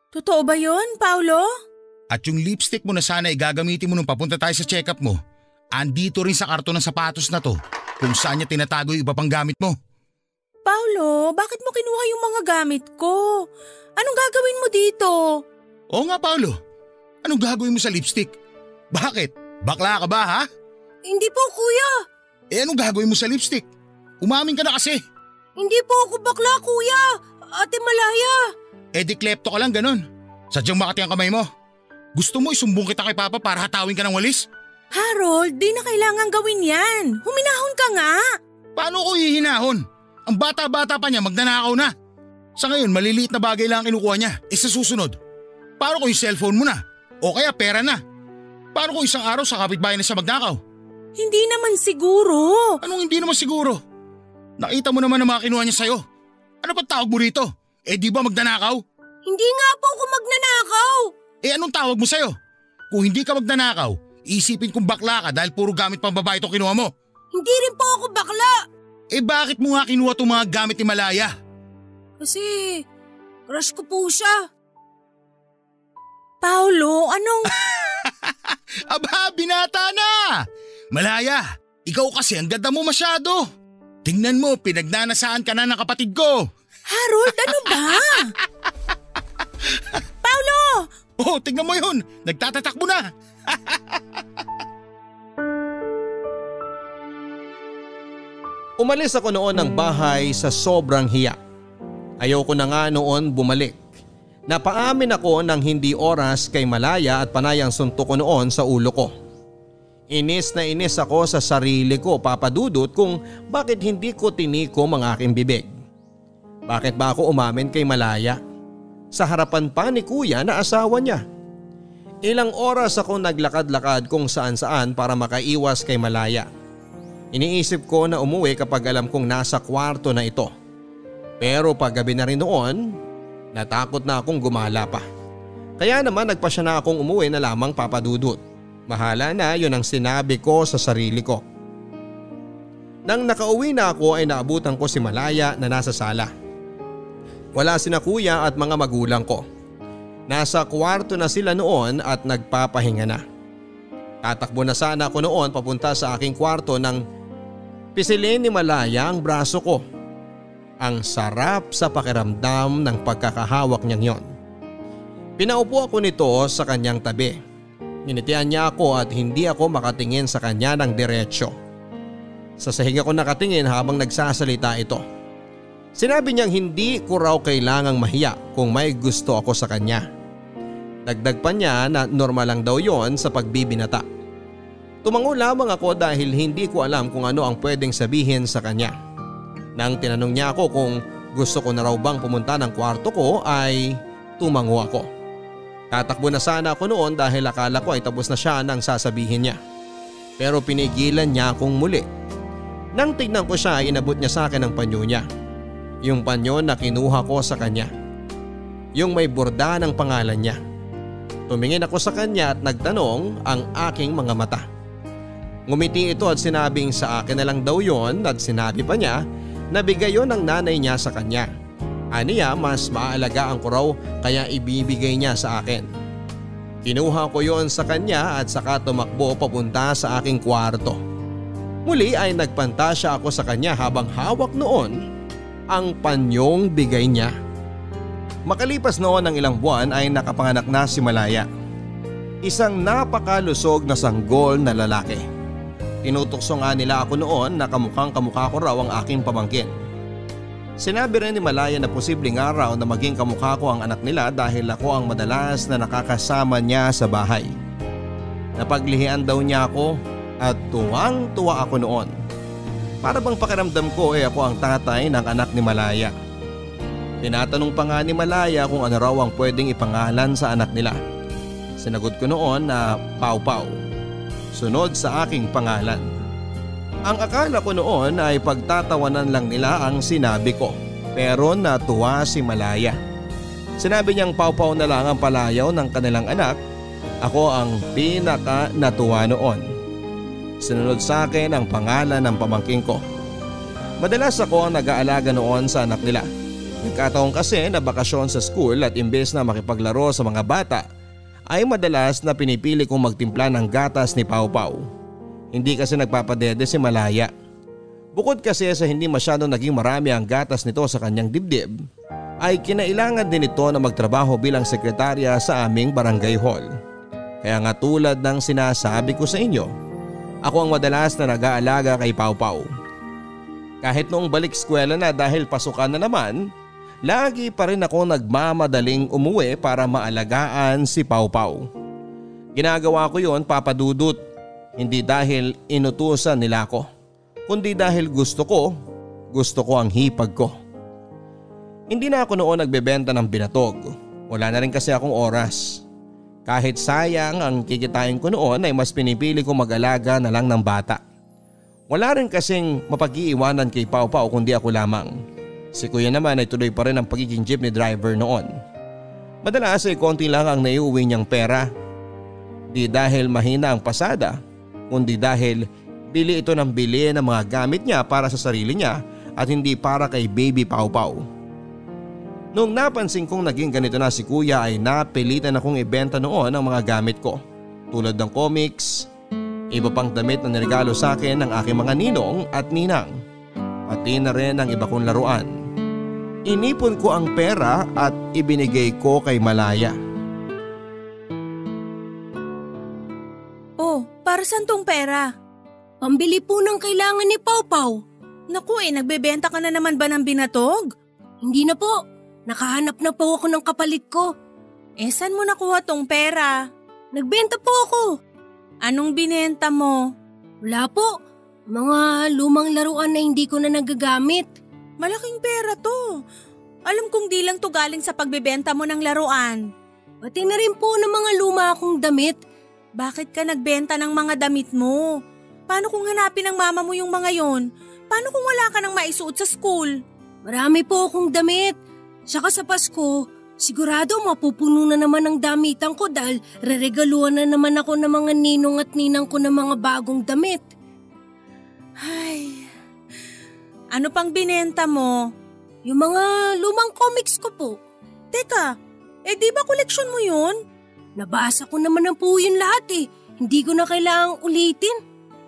Totoo ba yun, Paulo? At yung lipstick mo na sana igagamitin mo nung papunta tayo sa check-up mo, andito rin sa karton ng sapatos na to kung saan niya tinatago yung iba pang gamit mo. Paulo, bakit mo kinuha yung mga gamit ko? Anong gagawin mo dito? Oo nga Paolo, anong gagawin mo sa lipstick? Bakit? Bakla ka ba ha? Hindi po kuya. Anong gagawin mo sa lipstick? Umamin ka na kasi. Hindi po ako bakla kuya. Ate Malaya. Di klepto ka lang ganun. Sadyang makati ang kamay mo. Gusto mo isumbong kita kay Papa para hatawin ka ng walis? Harold, di na kailangan gawin yan. Huminahon ka nga. Paano ko hihinahon? Ang bata-bata pa niya magnanakaw na. Sa ngayon maliliit na bagay lang ang kinukuha niya. Sa susunod, paano kung yung cellphone mo na? O kaya pera na? Paano kung isang araw sa kapitbahay na siya magnakaw? Hindi naman siguro. Anong hindi naman siguro? Nakita mo naman ang mga kinuha niya sa'yo. Ano pa tawag mo rito? Di ba magnanakaw? Hindi nga po ako magnanakaw. Anong tawag mo sa'yo? Kung hindi ka magnanakaw, isipin kong bakla ka dahil puro gamit pang babae itong kinuha mo. Hindi rin po ako bakla. Bakit mo nga kinuha itong mga gamit ni Malaya? Kasi crush ko po siya. Paulo, anong… Aba, binata na! Malaya, ikaw kasi ang ganda mo masyado. Tingnan mo, pinagnanasaan ka na ng kapatid ko. Harold, ano ba? Paulo! Oh, tignan mo yun! Nagtatatakbo na! Umalis ako noon ng bahay sa sobrang hiya. Ayoko na nga noon bumalik. Napaamin ako ng hindi oras kay Malaya at panayang suntok ko noon sa ulo ko. Inis na inis ako sa sarili ko, Papa Dudut, kung bakit hindi ko tinikom ang aking bibig. Bakit ba ako umamin kay Malaya? Sa harapan pa ni Kuya na asawa niya. Ilang oras ako naglakad-lakad kung saan-saan para makaiwas kay Malaya. Iniisip ko na umuwi kapag alam kong nasa kwarto na ito. Pero paggabi na rin noon, natakot na akong gumala pa. Kaya naman nagpasya na akong umuwi na lamang, Papa Dudut. Mahala na, yun ang sinabi ko sa sarili ko. Nang nakauwi na ako ay naabutan ko si Malaya na nasa sala. Wala sina Kuya at mga magulang ko. Nasa kwarto na sila noon at nagpapahinga na. Tatakbo na sana ako noon papunta sa aking kwarto nang pisilin ni Malaya ang braso ko. Ang sarap sa pakiramdam ng pagkakahawak niyang yon. Pinaupo ako nito sa kanyang tabi. Ninitian niya ako at hindi ako makatingin sa kanya ng diretsyo. Sa sahig ako nakatingin habang nagsasalita ito. Sinabi niyang hindi ko raw kailangang mahiya kung may gusto ako sa kanya. Dagdag pa niya na normal lang daw yon sa pagbibinata. Tumango lamang ako dahil hindi ko alam kung ano ang pwedeng sabihin sa kanya. Nang tinanong niya ako kung gusto ko na raw bang pumunta ng kwarto ko ay tumango ako. Tatakbo na sana ako noon dahil akala ko ay tapos na siya nang sasabihin niya. Pero pinigilan niya akong muli. Nang tignan ko siya ay inabot niya sa akin ang panyo niya. Yung panyo na kinuha ko sa kanya. Yung may borda ng pangalan niya. Tumingin ako sa kanya at nagtanong ang aking mga mata. Ngumiti ito at sinabing sa akin na lang daw yon at sinabi pa niya na bigay yon ng nanay niya sa kanya. Aniya mas maaalagaan ko raw kaya ibibigay niya sa akin. Kinuha ko yon sa kanya at saka tumakbo papunta sa aking kwarto. Muli ay nagpantasya ako sa kanya habang hawak noon ang panyong bigay niya. Makalipas noon ng ilang buwan ay nakapanganak na si Malaya. Isang napakalusog na sanggol na lalaki. Tinutokso nga nila ako noon na kamukhang kamukha ko raw ang aking pamangkin. Sinabi rin ni Malaya na posibleng araw na maging kamukha ko ang anak nila dahil ako ang madalas na nakakasama niya sa bahay. Napaglihian daw niya ako at tuwang-tuwa ako noon. Para bang pakiramdam ko ako ang tatay ng anak ni Malaya. Tinatanong pa nga ni Malaya kung ano raw ang pwedeng ipangalan sa anak nila. Sinagot ko noon na Pau Pau, sunod sa aking pangalan. Ang akala ko noon ay pagtatawanan lang nila ang sinabi ko, pero natuwa si Malaya. Sinabi niyang Pau Pau na lang ang palayaw ng kanilang anak. Ako ang pinaka natuwa noon. Sinunod sa akin ang pangalan ng pamangking ko. Madalas ako ang nag-aalaga noon sa anak nila. Nagkataon kasi na bakasyon sa school at imbes na makipaglaro sa mga bata ay madalas na pinipili kong magtimpla ng gatas ni Pau Pau. Hindi kasi nagpapadede si Malaya. Bukod kasi sa hindi masyadong naging marami ang gatas nito sa kanyang dibdib, ay kinailangan din ito na magtrabaho bilang sekretarya sa aming barangay hall. Kaya nga tulad ng sinasabi ko sa inyo, ako ang madalas na nag-aalaga kay Pau Pau. Kahit noong balik eskwela na dahil pasukan na naman, lagi pa rin ako nagmamadaling umuwi para maalagaan si Pau Pau. Ginagawa ko yon, Papa Dudut, hindi dahil inutusan nila ako, kundi dahil gusto ko ang hipag ko. Hindi na ako noon nagbebenta ng binatog. Wala na rin kasi akong oras. Kahit sayang ang kikitain ko noon ay mas pinipili ko mag-alaga na lang ng bata. Wala rin kasing mapag-iiwanan kay Pau Pau kundi ako lamang. Si Kuya naman ay tuloy pa rin ang pagiging jeepney driver noon. Madalas ay konti lang ang naiuwi niyang pera. Di dahil mahina ang pasada, kundi dahil bili ito ng bili ng mga gamit niya para sa sarili niya at hindi para kay baby Pau Pau. Noong napansin kong naging ganito na si Kuya ay napilitan akong ibenta noon ang mga gamit ko, tulad ng comics, iba pang damit na niregalo sa akin ng aking mga ninong at ninang, pati na rin ang iba kong laruan. Inipon ko ang pera at ibinigay ko kay Malaya. Para saan tong pera? Pambili po ng kailangan ni Pau Pau. Naku nagbebenta ka na naman ba ng binatog? Hindi na po. Nakahanap na po ako ng kapalit ko. Saan mo nakuha tong pera? Nagbenta po ako. Anong binenta mo? Wala po. Mga lumang laruan na hindi ko na nagagamit. Malaking pera to. Alam kong di lang to galing sa pagbebenta mo ng laruan. Pati na rin po ng mga luma akong damit. Bakit ka nagbenta ng mga damit mo? Paano kung hanapin ng mama mo yung mga yon? Paano kung wala ka nang maisuot sa school? Marami po akong damit. Saka sa Pasko, sigurado mapupuno na naman ang damitan ko dahil reregaluhan na naman ako ng mga ninong at ninang ko ng mga bagong damit. Ay, ano pang binenta mo? Yung mga lumang comics ko po. Teka, di ba koleksyon mo yun? Nabasa ko naman na po yun lahat eh. Hindi ko na kailangang ulitin.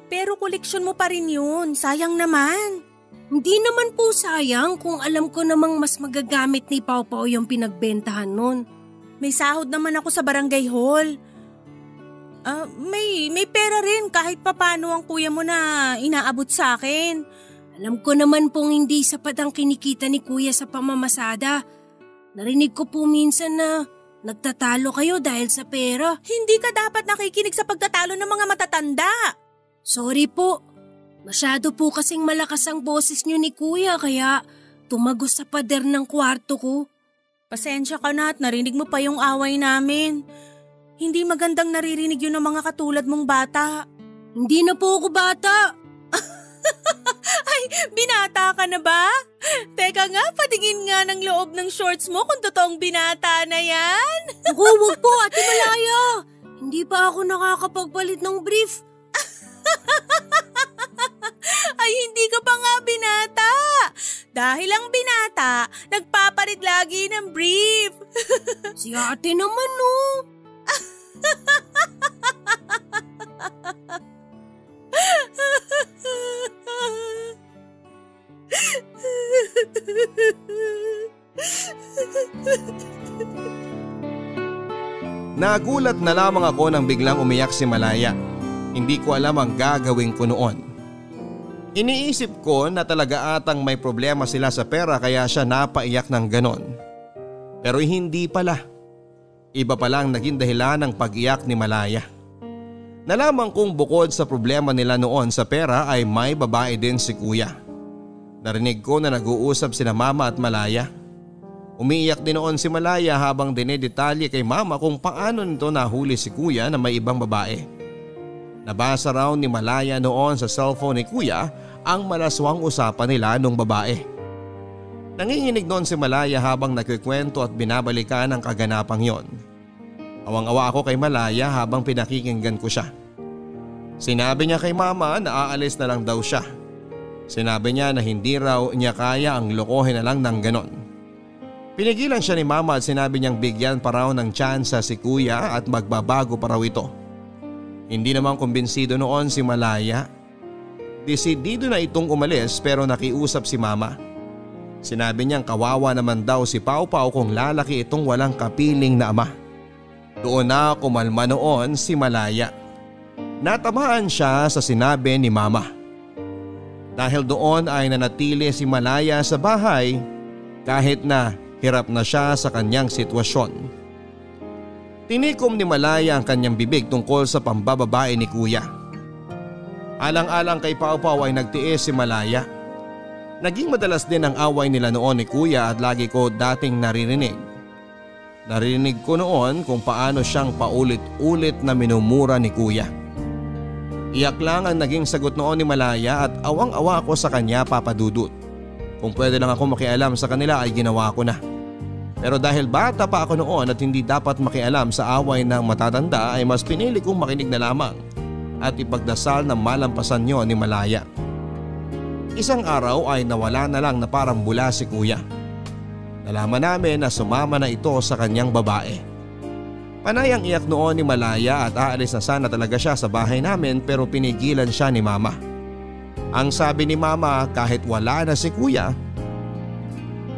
Pero koleksyon mo pa rin yun, sayang naman. Hindi naman po sayang kung alam ko namang mas magagamit ni Pau Pau yung pinagbentahan nun. May sahod naman ako sa barangay hall. May pera rin kahit papano ang kuya mo na inaabot sa akin. Alam ko naman pong hindi sapat ang kinikita ni kuya sa pamamasada. Narinig ko po minsan na nagtatalo kayo dahil sa pera. Hindi ka dapat nakikinig sa pagtatalo ng mga matatanda. Sorry po. Masyado po kasing malakas ang boses niyo ni kuya kaya tumagos sa pader ng kwarto ko. Pasensya ka na at narinig mo pa yung away namin. Hindi magandang naririnig yun ng mga katulad mong bata. Hindi na po ako bata. Ay, binata ka na ba? Teka nga, patingin nga ng loob ng shorts mo kung totoong binata na yan. Naku, wag po Ate Malaya. Hindi pa ako nakakapagpalit ng brief. Ay, hindi ka pa nga binata. Dahil ang binata, nagpapalit lagi ng brief. Si ate naman no. Nagulat na lamang ako nang biglang umiyak si Malaya. Hindi ko alam ang gagawin ko noon. Iniisip ko na talaga atang may problema sila sa pera kaya siya napaiyak ng ganon. Pero hindi pala. Iba palang naging dahilan ng pag-iyak ni Malaya. Nalaman kong bukod sa problema nila noon sa pera ay may babae din si kuya. Narinig ko na nag-uusap sina mama at Malaya. Umiiyak din noon si Malaya habang dinedetalye kay mama kung paano nito nahuli si kuya na may ibang babae. Nabasa raw ni Malaya noon sa cellphone ni kuya ang malaswang usapan nila nung babae. Nanginginig noon si Malaya habang nagkikwento at binabalikan ang kaganapang yon. Awang-awa ako kay Malaya habang pinakikinggan ko siya. Sinabi niya kay mama na aalis na lang daw siya. Sinabi niya na hindi raw niya kaya ang lokohin na lang ng ganon. Pinigilan siya ni mama at sinabi niyang bigyan pa raw ng tsansa si kuya at magbabago pa raw ito. Hindi naman kumbinsido noon si Malaya. Desidido na itong umalis pero nakiusap si mama. Sinabi niyang kawawa naman daw si Pau Pau kung lalaki itong walang kapiling na ama. Doon na kumalma noon si Malaya. Natamaan siya sa sinabi ni mama. Dahil doon ay nanatili si Malaya sa bahay kahit na hirap na siya sa kanyang sitwasyon. Tinikom ni Malaya ang kanyang bibig tungkol sa pambababae ni kuya. Alang-alang kay Pau Pau ay nagtiis si Malaya. Naging madalas din ang away nila noon ni kuya at lagi ko dating naririnig. Narinig ko noon kung paano siyang paulit-ulit na minumura ni kuya. Iyak lang ang naging sagot noon ni Malaya at awang-awa ako sa kanya, Papa Dudut. Kung pwede lang ako makialam sa kanila ay ginawa ko na. Pero dahil bata pa ako noon at hindi dapat makialam sa away ng matatanda ay mas pinili kong makinig na lamang at ipagdasal na malampasan yon ni Malaya. Isang araw ay nawala na lang na parang bula si kuya. Nalaman namin na sumama na ito sa kanyang babae. Panay ang iyak noon ni Malaya at aalis na sana talaga siya sa bahay namin pero pinigilan siya ni mama. Ang sabi ni mama kahit wala na si kuya,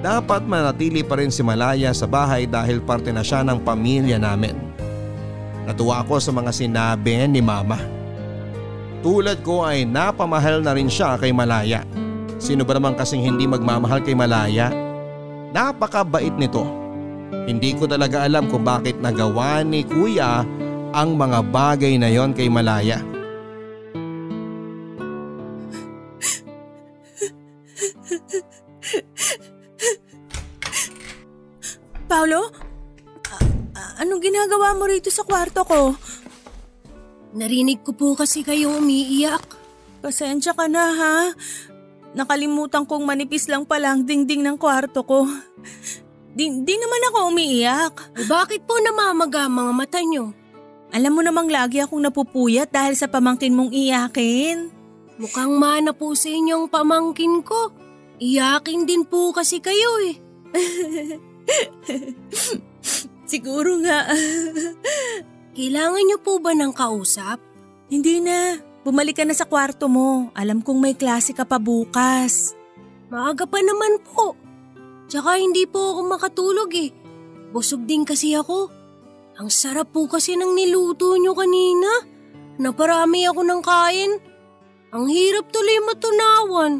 dapat manatili pa rin si Malaya sa bahay dahil parte na siya ng pamilya namin. Natuwa ako sa mga sinabi ni mama. tulad ko ay napamahal na rin siya kay Malaya. Sino ba naman kasing hindi magmamahal kay Malaya? Napakabait nito. Hindi ko talaga alam kung bakit nagawa ni Kuya ang mga bagay na yon kay Malaya. Paolo? Anong ginagawa mo rito sa kwarto ko? Narinig ko po kasi kayo umiiyak. Pasensya ka na ha. Nakalimutan kong manipis lang pala ang dingding ng kwarto ko. Di naman ako umiiyak. Bakit po namamaga ang mga mata nyo? Alam mo namang lagi akong napupuyat dahil sa pamangkin mong iyakin. Mukhang mana po sa inyong pamangkin ko. Iyakin din po kasi kayo eh. Siguro nga. Kailangan niyo po ba ng kausap? Hindi na. Bumalik ka na sa kwarto mo. Alam kong may klase ka pa bukas. Maaga pa naman po. Tsaka hindi po ako makatulog eh. Busog din kasi ako. Ang sarap po kasi ng niluto niyo kanina. Naparami ako ng kain. Ang hirap tuloy matunawan.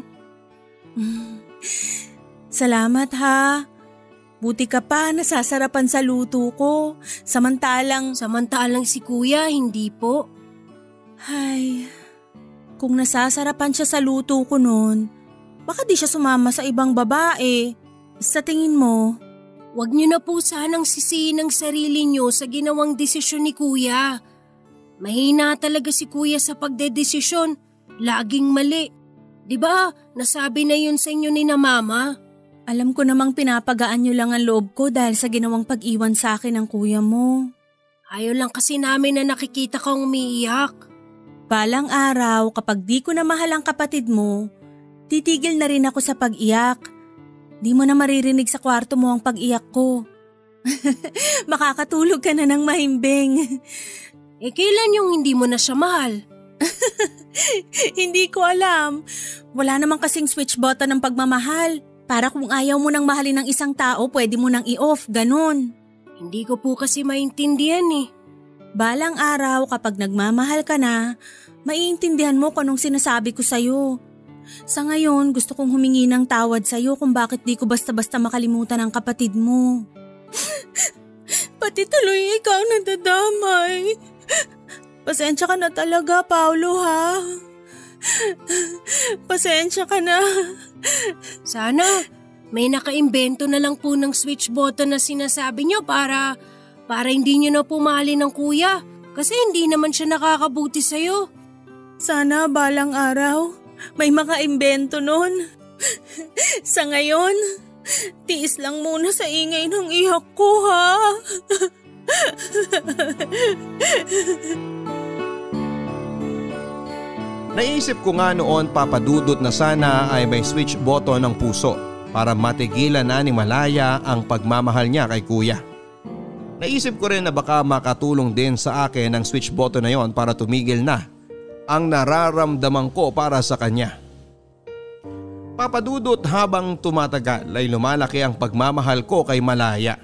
Salamat ha. Buti ka pa nasasarapan sa luto ko. Samantalang si Kuya, hindi po. Ay, kung nasasarapan siya sa luto ko noon, baka di siya sumama sa ibang babae. Sa tingin mo? Huwag niyo na po sanang sisihin ang sarili niyo sa ginawang desisyon ni Kuya. Mahina talaga si Kuya sa pagdedesisyon. Laging mali. Diba, nasabi na yun sa inyo ni na Mama? Alam ko namang pinapagaan niyo lang ang loob ko dahil sa ginawang pag-iwan sa akin ng kuya mo. Ayaw lang kasi namin na nakikita kang umiiyak. Balang araw kapag di ko na mahal ang kapatid mo, titigil na rin ako sa pag-iyak. Di mo na maririnig sa kwarto mo ang pag-iyak ko. Makakatulog ka na ng mahimbing. Kailan yung hindi mo na siya mahal? Hindi ko alam. Wala namang kasing switch button ng pagmamahal. Para kung ayaw mo nang mahalin ng isang tao, pwede mo nang i-off, ganun. Hindi ko po kasi maintindihan eh. Balang araw kapag nagmamahal ka na, maiintindihan mo kung anong sinasabi ko sa'yo. Sa ngayon, gusto kong humingi ng tawad sa'yo kung bakit di ko basta-basta makalimutan ang kapatid mo. Pati tuloy ikaw nadadamay. Pasensya ka na talaga, Paolo ha. Pasensya ka na. Sana may nakaimbento na lang po ng switch button na sinasabi nyo para hindi nyo na pumahalin ng kuya. Kasi hindi naman siya nakakabuti sa'yo. Sana balang araw may makaimbento nun. Sa ngayon, tiis lang muna sa ingay ng iyak ko ha. Naisip ko nga noon, Papa Dudut, na sana ay may switch button ng puso para matigilan na ni Malaya ang pagmamahal niya kay Kuya. Naisip ko rin na baka makatulong din sa akin ang switch button na yon para tumigil na ang nararamdaman ko para sa kanya. Papa Dudut, habang tumatagal ay lumalaki ang pagmamahal ko kay Malaya.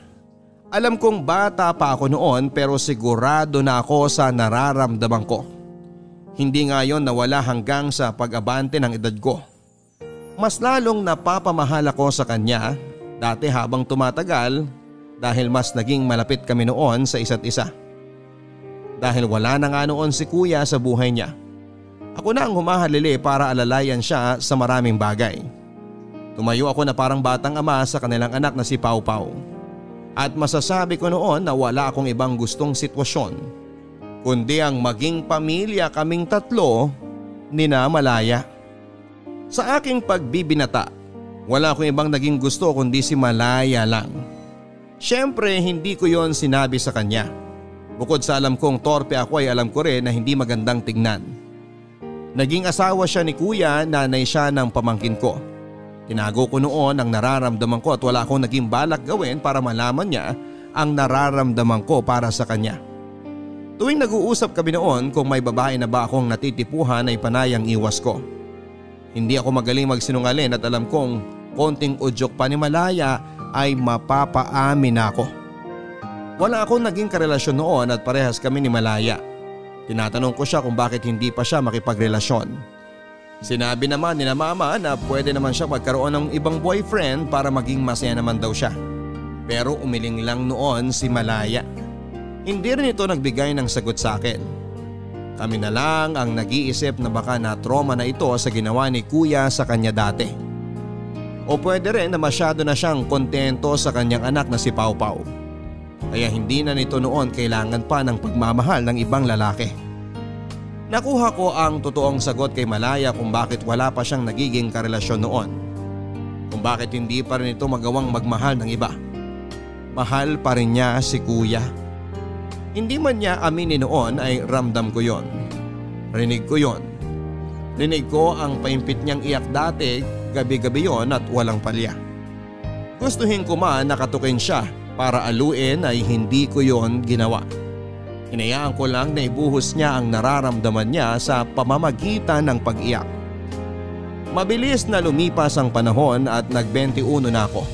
Alam kong bata pa ako noon pero sigurado na ako sa nararamdaman ko. Hindi nga yon nawala hanggang sa pag-abante ng edad ko. Mas lalong napapamahal ako sa kanya dati habang tumatagal dahil mas naging malapit kami noon sa isa't isa. Dahil wala na nga noon si Kuya sa buhay niya, ako na ang humahalili para alalayan siya sa maraming bagay. Tumayo ako na parang batang ama sa kanilang anak na si Pau Pau. At masasabi ko noon na wala akong ibang gustong sitwasyon kundi ang maging pamilya kaming tatlo ni na Malaya. Sa aking pagbibinata, wala akong ibang naging gusto kundi si Malaya lang. Siyempre hindi ko yon sinabi sa kanya. Bukod sa alam kong torpe ako ay alam ko rin na hindi magandang tignan. Naging asawa siya ni Kuya, nanay siya ng pamangkin ko. Tinago ko noon ang nararamdaman ko at wala akong naging balak gawin para malaman niya ang nararamdaman ko para sa kanya. Tuwing nag-uusap kami noon kung may babae na ba akong natitipuhan ay panayang iwas ko. Hindi ako magaling magsinungaling at alam kong konting udyok pa ni Malaya ay mapapaamin ako. Wala akong naging karelasyon noon at parehas kami ni Malaya. Tinatanong ko siya kung bakit hindi pa siya makipagrelasyon. Sinabi naman ni na mama na pwede naman siya magkaroon ng ibang boyfriend para maging masaya naman daw siya. Pero umiling lang noon si Malaya. Hindi rin ito nagbigay ng sagot sa akin. Kami na lang ang nag-iisip na baka na-trauma na ito sa ginawa ni kuya sa kanya dati. O pwede rin na masyado na siyang kontento sa kanyang anak na si Pau Pau. Kaya hindi na nito noon kailangan pa ng pagmamahal ng ibang lalaki. Nakuha ko ang totoong sagot kay Malaya kung bakit wala pa siyang nagiging karelasyon noon. Kung bakit hindi pa rin ito magawang magmahal ng iba. Mahal pa rin niya si kuya. Hindi man niya aminin noon ay ramdam ko yon. Rinig ko yon. Rinig ko ang paimpit niyang iyak dati, gabi-gabi yon at walang palya. Gustuhin ko man nakatukin siya para aluin ay hindi ko yon ginawa. Hinayaan ko lang na ibuhos niya ang nararamdaman niya sa pamamagitan ng pag-iyak. Mabilis na lumipas ang panahon at nag-21 na ako.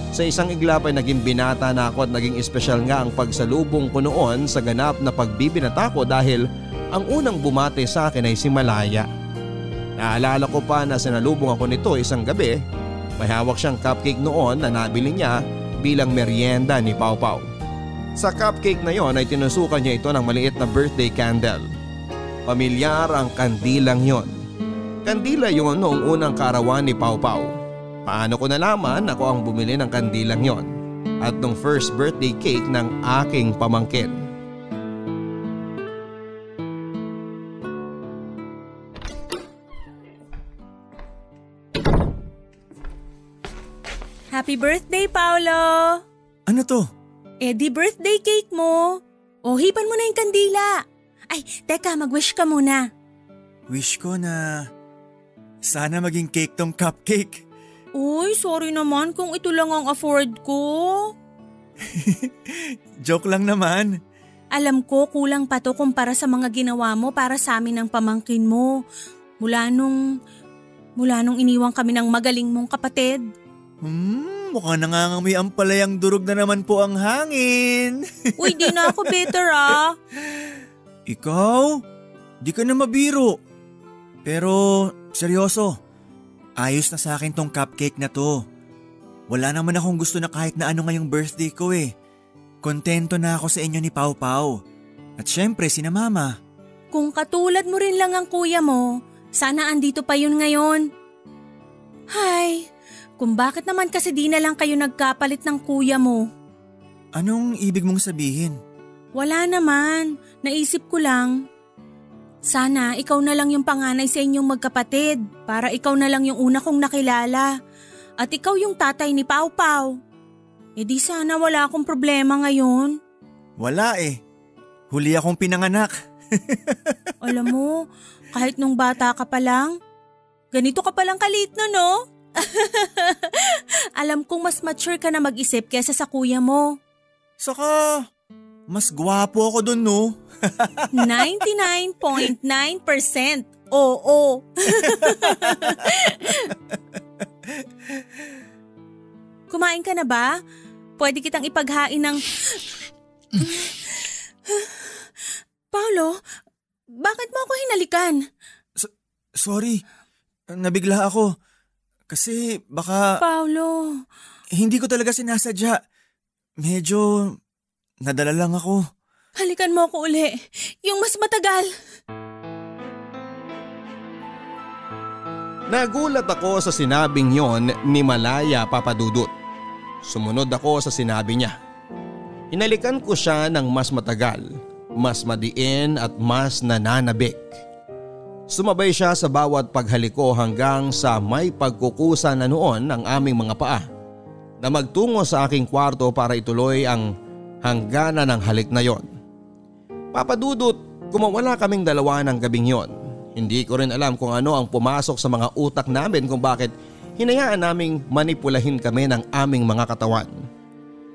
Sa isang iglap ay naging binata na ako at naging espesyal nga ang pagsalubong ko noon sa ganap na pagbibinata ko dahil ang unang bumate sa akin ay si Malaya. Naalala ko pa na sinalubong ako nito isang gabi. May hawak siyang cupcake noon na nabili niya bilang merienda ni Pau Pau. Sa cupcake na yon ay tinusukan niya ito ng maliit na birthday candle. Pamilyar ang kandilang yon. Kandila yon noong unang kaarawan ni Pau Pau. Paano ko nalaman ako ang bumili ng kandilang yon at nung first birthday cake ng aking pamangkin. Happy birthday, Paolo! Ano to? Di birthday cake mo. O, hipan mo na yung kandila. Ay, teka, mag-wish ka muna. Wish ko na sana maging cake tong cupcake. Uy, sorry naman kung ito lang ang afford ko. Joke lang naman. Alam ko kulang pa to kumpara sa mga ginawa mo para sa amin ng pamangkin mo. Mula nung iniwang kami ng magaling mong kapatid. Mukhang nangangamoy ang palayang durog na naman po ang hangin. Uy, di na ako better ah. Ikaw? Di ka na mabiro. Pero seryoso, ayos na sa akin tong cupcake na to. Wala naman akong gusto na kahit na ano ngayong birthday ko eh. Kontento na ako sa inyo ni Pau Pau. At syempre sina mama. Kung katulad mo rin lang ang kuya mo, sana andito pa yun ngayon. Hay, kung bakit naman kasi di na lang kayo nagkapalit ng kuya mo? Anong ibig mong sabihin? Wala naman, naisip ko lang. Sana ikaw na lang yung panganay sa inyong magkapatid para ikaw na lang yung una kong nakilala. At ikaw yung tatay ni Pau Pau. Di sana wala akong problema ngayon. Wala eh. Huli akong pinanganak. Alam mo, kahit nung bata ka pa lang, ganito ka palang kalit na no? Alam kong mas mature ka na mag-isip kesa sa kuya mo. Saka, mas gwapo ako dun no? 99.9% oo. Kumain ka na ba? Pwede kitang ipaghain ng… Paolo, bakit mo ako hinalikan? Sorry, nabigla ako. Kasi baka… Paolo… Hindi ko talaga sinasadya. Medyo nadala lang ako. Halikan mo ako uli. Yung mas matagal. Nagulat ako sa sinabing yon ni Malaya Papadudut. Sumunod ako sa sinabi niya. Hinalikan ko siya ng mas matagal, mas madiin at mas nananabik. Sumabay siya sa bawat paghaliko hanggang sa may pagkukusa na noon ng aming mga paa na magtungo sa aking kwarto para ituloy ang hangganan ng halik na yon. Papadudut, kumawala kaming dalawa ng gabing yon. Hindi ko rin alam kung ano ang pumasok sa mga utak namin kung bakit hinayaan naming manipulahin kami ng aming mga katawan.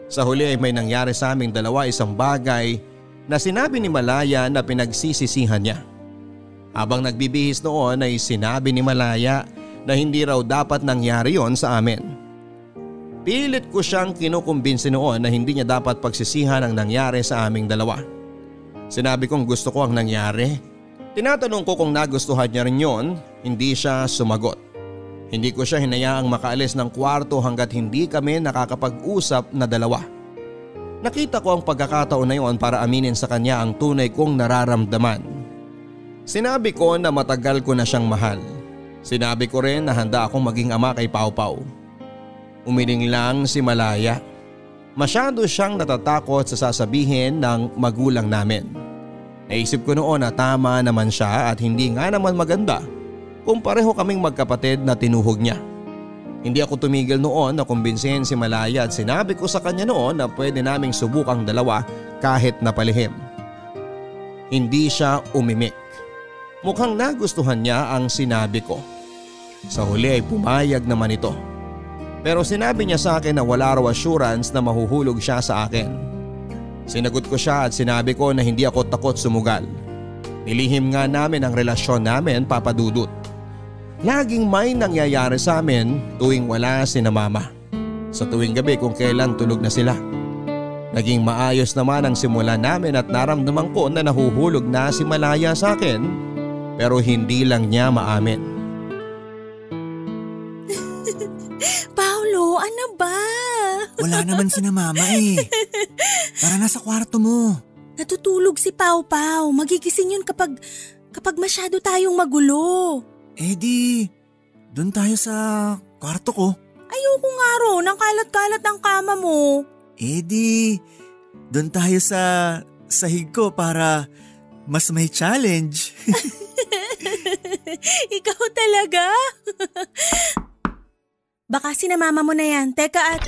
Sa huli ay may nangyari sa aming dalawa isang bagay na sinabi ni Malaya na pinagsisisihan niya. Habang nagbibihis noon ay sinabi ni Malaya na hindi raw dapat nangyari yon sa amin. Pilit ko siyang kinukumbinsi noon na hindi niya dapat pagsisihan ang nangyari sa aming dalawa. Sinabi kong gusto ko ang nangyari. Tinatanong ko kung nagustuhan niya rin yon, hindi siya sumagot. Hindi ko siya hinayaang makaalis ng kwarto hanggat hindi kami nakakapag-usap na dalawa. Nakita ko ang pagkakataon na yon para aminin sa kanya ang tunay kong nararamdaman. Sinabi ko na matagal ko na siyang mahal. Sinabi ko rin na handa akong maging ama kay Pau Pau. Umiling lang si Malaya. Masyado siyang natatakot sa sasabihin ng magulang namin. Naisip ko noon na tama naman siya at hindi nga naman maganda kung pareho kaming magkapatid na tinuhog niya. Hindi ako tumigil noon na kumbinsihin si Malaya at sinabi ko sa kanya noon na pwede naming subukang dalawa kahit napalihim. Hindi siya umimik. Mukhang nagustuhan niya ang sinabi ko. Sa huli ay pumayag naman ito. Pero sinabi niya sa akin na wala raw assurance na mahuhulog siya sa akin. Sinagot ko siya at sinabi ko na hindi ako takot sumugal. Nilihim nga namin ang relasyon namin, Papa Dudut. Laging may nangyayari sa amin tuwing wala si na Mama. Sa tuwing gabi kung kailan tulog na sila. Naging maayos naman ang simula namin at naramdaman ko na nahuhulog na si Malaya sa akin, pero hindi lang niya maamin. Paolo, ano ba? Wala naman si na Mama eh. Tara na sa kwarto mo. Natutulog si Pau Pau. Magigising yun kapag masyado tayong magulo. Eh di, doon tayo sa kwarto ko. Ayoko nga ron, ang kalat-kalat ng kama mo. Eh di, doon tayo sa sahig ko para mas may challenge. Ikaw talaga? Baka sinamama mo na yan. Teka at…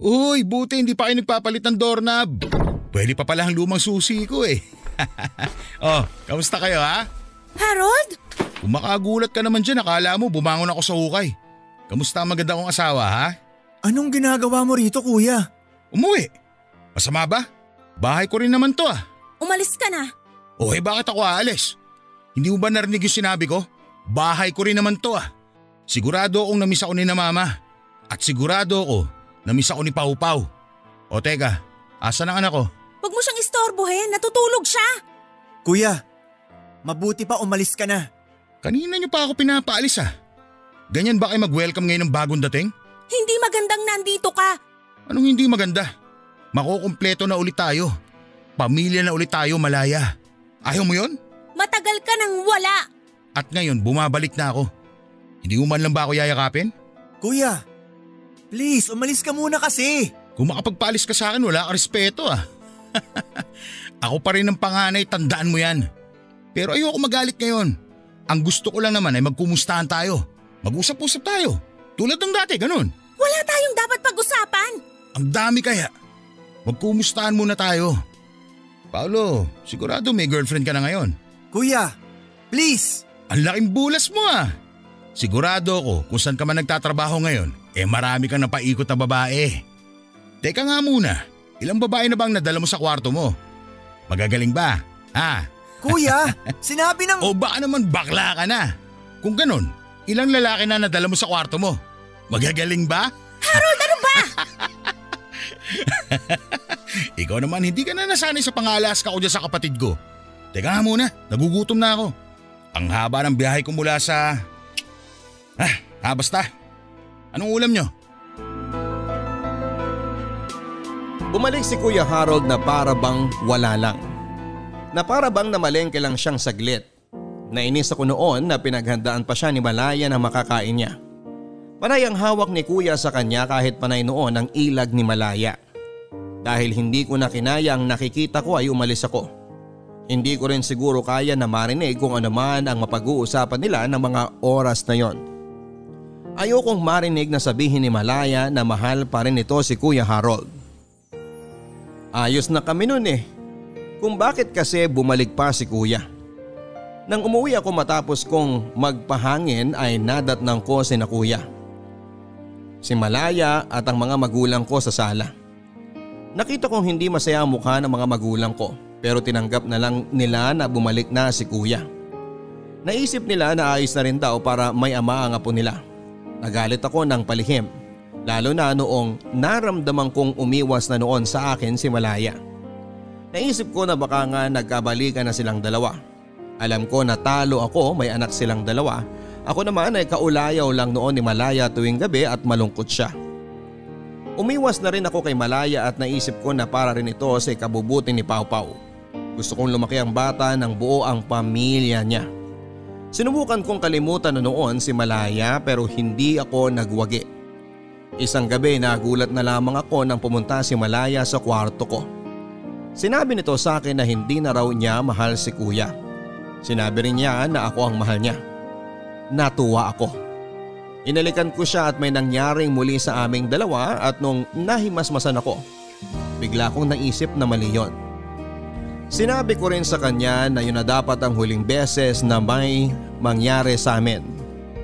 Uy, buti hindi pa kayo nagpapalit ng doorknob. Pwede pa pala ang lumang susi ko eh. Oh, kamusta kayo ha? Harold? Kung makagulat ka naman dyan, akala mo bumangon ako sa hukay. Kamusta ang maganda kong asawa ha? Anong ginagawa mo rito, kuya? Umuwi. Masama ba? Bahay ko rin naman to ah. Umalis ka na. O bakit ako aalis? Hindi mo ba narinig yung sinabi ko? Bahay ko rin naman to ah. Sigurado akong namiss ako ni na Mama. At sigurado ako namiss ako ni Pau Pau. O teka, asan ang anak ko? Huwag mo siyang istorbohin, natutulog siya. Kuya, mabuti pa umalis ka na. Kanina niyo pa ako pinapaalis ah. Ganyan ba kayo mag-welcome ngayon ng bagong dating? Hindi magandang nandito ka. Anong hindi maganda? Makukumpleto na ulit tayo. Pamilya na ulit tayo, Malaya. Ayaw mo yon? Matagal ka nang wala. At ngayon bumabalik na ako. Hindi mo man lang ba ako yayakapin? Kuya, please umalis ka muna kasi. Kung makapagpaalis ka sa akin, wala ka respeto ah. Ako pa rin ang panganay, tandaan mo yan. Pero ayoko magalit ngayon. Ang gusto ko lang naman ay magkumustahan tayo. Mag-usap-usap tayo. Tulad ng dati, ganun. Wala tayong dapat pag-usapan. Ang dami kaya. Magkumustahan muna tayo. Paolo, sigurado may girlfriend ka na ngayon. Kuya, please. Ang laking bulas mo ah. Sigurado ako kung saan ka man nagtatrabaho ngayon, marami kang napaikot na babae. Teka nga muna, ilang babae na bang nadala mo sa kwarto mo? Magagaling ba? Ha? Kuya, sinabi ng… O baka naman bakla ka na. Kung ganun, ilang lalaki na nadala mo sa kwarto mo? Magagaling ba? Harold, ano ba? Ikaw naman, hindi ka na nasanay sa pang-alaska ko dyan sa kapatid ko. Teka nga muna, nagugutom na ako. Ang haba ng biyahe ko mula sa… basta. Anong ulam nyo? Bumalik si Kuya Harold na para bang wala lang. Na para bang namalengke lang siyang saglit. Nainis ako noon na pinaghandaan pa siya ni Malaya na makakain niya. Panay ang hawak ni Kuya sa kanya kahit panay noon ang ilag ni Malaya. Dahil hindi ko na kinaya ang nakikita ko ay umalis ako. Hindi ko rin siguro kaya na marinig kung ano man ang mapag-uusapan nila ng mga oras na yon. Ayokong marinig na sabihin ni Malaya na mahal pa rin ito si Kuya Harold. Ayos na kami nun eh. Kung bakit kasi bumalik pa si Kuya. Nang umuwi ako matapos kong magpahangin ay nadatnang ko si na Kuya, si Malaya at ang mga magulang ko sa sala. Nakita kong hindi masaya ang mukha ng mga magulang ko pero tinanggap na lang nila na bumalik na si Kuya. Naisip nila na ayos na rin daw para may ama ang apo nila. Nagalit ako ng palihim, lalo na noong naramdaman kong umiwas na noon sa akin si Malaya. Naisip ko na baka nga nagkabalikan na silang dalawa. Alam ko na talo ako, may anak silang dalawa. Ako naman ay kaulayaw lang noon ni Malaya tuwing gabi at malungkot siya. Umiwas na rin ako kay Malaya at naisip ko na para rin ito sa ikabubuti ni Pau Pau. Gusto kong lumaki ang bata ng buo ang pamilya niya. Sinubukan kong kalimutan noon si Malaya pero hindi ako nagwagi. Isang gabi nagulat na lamang ako nang pumunta si Malaya sa kwarto ko. Sinabi nito sa akin na hindi na raw niya mahal si kuya. Sinabi rin niya na ako ang mahal niya. Natuwa ako. Inalikan ko siya at may nangyaring muli sa aming dalawa at nung nahimasmasan ako, bigla kong naisip na mali yun. Sinabi ko rin sa kanya na yun na dapat ang huling beses na may mangyari sa amin.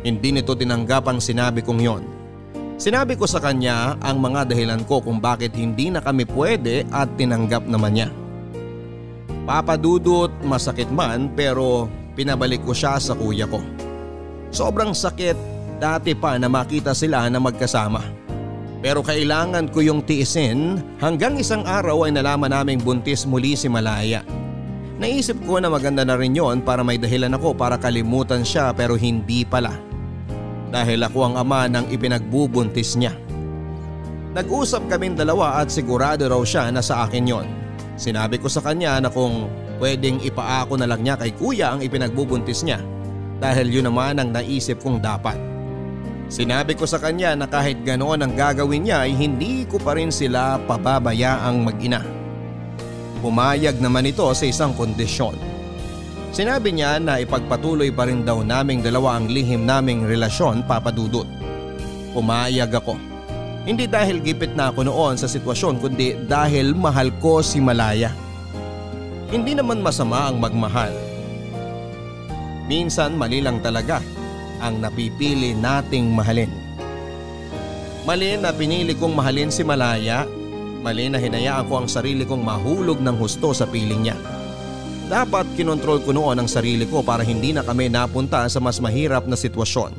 Hindi nito tinanggap ang sinabi kong yon. Sinabi ko sa kanya ang mga dahilan ko kung bakit hindi na kami pwede at tinanggap naman niya. Papadudot, masakit man pero pinabalik ko siya sa kuya ko. Sobrang sakit dati pa na makita sila na magkasama. Pero kailangan ko yung tiisin hanggang isang araw ay nalaman naming buntis muli si Malaya. Naisip ko na maganda na rin yon para may dahilan ako para kalimutan siya pero hindi pala. Dahil ako ang ama ng ipinagbubuntis niya. Nag-usap kaming dalawa at sigurado raw siya na sa akin yon. Sinabi ko sa kanya na kung pwedeng ipaako na lang niya kay kuya ang ipinagbubuntis niya. Dahil yun naman ang naisip kong dapat. Sinabi ko sa kanya na kahit ganoon ang gagawin niya ay hindi ko pa rin sila pababayaang mag-ina. Pumayag naman ito sa isang kondisyon. Sinabi niya na ipagpatuloy pa rin daw naming dalawa ang lihim naming relasyon, Papadudot. Pumayag ako. Hindi dahil gipit na ako noon sa sitwasyon kundi dahil mahal ko si Malaya. Hindi naman masama ang magmahal. Minsan mali lang talaga ang napipili nating mahalin. Mali na pinili kong mahalin si Malaya, mali na hinayaan ko ang sarili kong mahulog ng husto sa piling niya. Dapat kinontrol ko noon ang sarili ko para hindi na kami napunta sa mas mahirap na sitwasyon.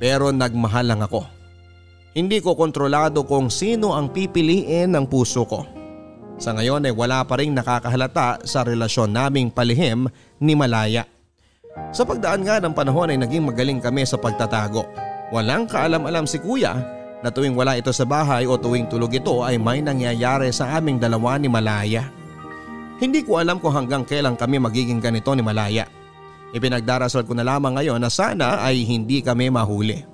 Pero nagmahal lang ako. Hindi ko kontrolado kung sino ang pipiliin ng puso ko. Sa ngayon ay wala pa rin nakakahalata sa relasyon naming palihim ni Malaya. Sa pagdaan nga ng panahon ay naging magaling kami sa pagtatago. Walang kaalam-alam si kuya na tuwing wala ito sa bahay o tuwing tulog ito ay may nangyayari sa aming dalawa ni Malaya. Hindi ko alam kung hanggang kailan kami magiging ganito ni Malaya. Ipinagdarasal ko na lamang ngayon na sana ay hindi kami mahuli.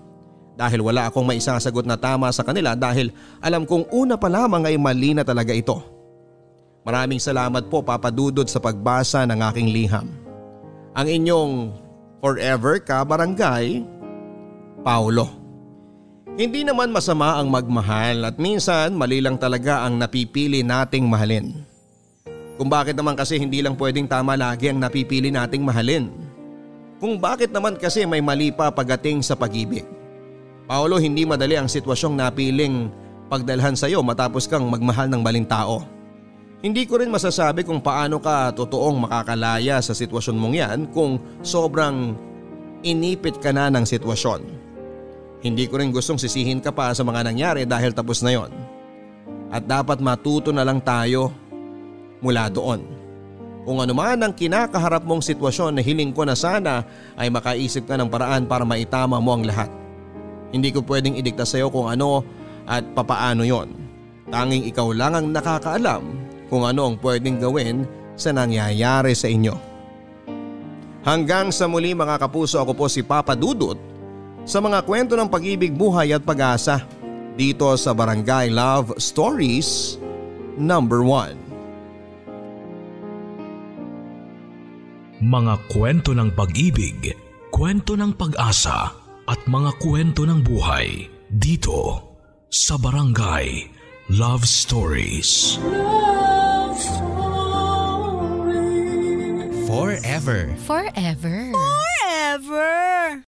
Dahil wala akong maisasagot na tama sa kanila dahil alam kong una pa lamang ay mali na talaga ito. Maraming salamat po Papadudot sa pagbasa ng aking liham. Ang inyong forever ka-barangay, Paulo. Hindi naman masama ang magmahal at minsan mali lang talaga ang napipili nating mahalin. Kung bakit naman kasi hindi lang pwedeng tama lagi ang napipili nating mahalin. Kung bakit naman kasi may mali pa pagdating sa pag-ibig. Paulo, hindi madali ang sitwasyong napiling pagdalhan sa iyo matapos kang magmahal ng maling tao. Hindi ko rin masasabi kung paano ka totoong makakalaya sa sitwasyon mong yan kung sobrang inipit ka na ng sitwasyon. Hindi ko rin gustong sisihin ka pa sa mga nangyari dahil tapos na yon. At dapat matuto na lang tayo mula doon. Kung ano man ang kinakaharap mong sitwasyon na hiling ko na sana ay makaisip ka ng paraan para maitama mo ang lahat. Hindi ko pwedeng idikta sa iyo kung ano at papaano yon. Tanging ikaw lang ang nakakaalam kung ano ang pwedeng gawin sa nangyayari sa inyo. Hanggang sa muli mga kapuso, ako po si Papadudot sa mga kwento ng pag-ibig, buhay at pag-asa dito sa Barangay Love Stories number 1. Mga kwento ng pag-ibig, kwento ng pag-asa at mga kwento ng buhay dito sa Barangay Love Stories. Love Stories. Forever. Forever. Forever!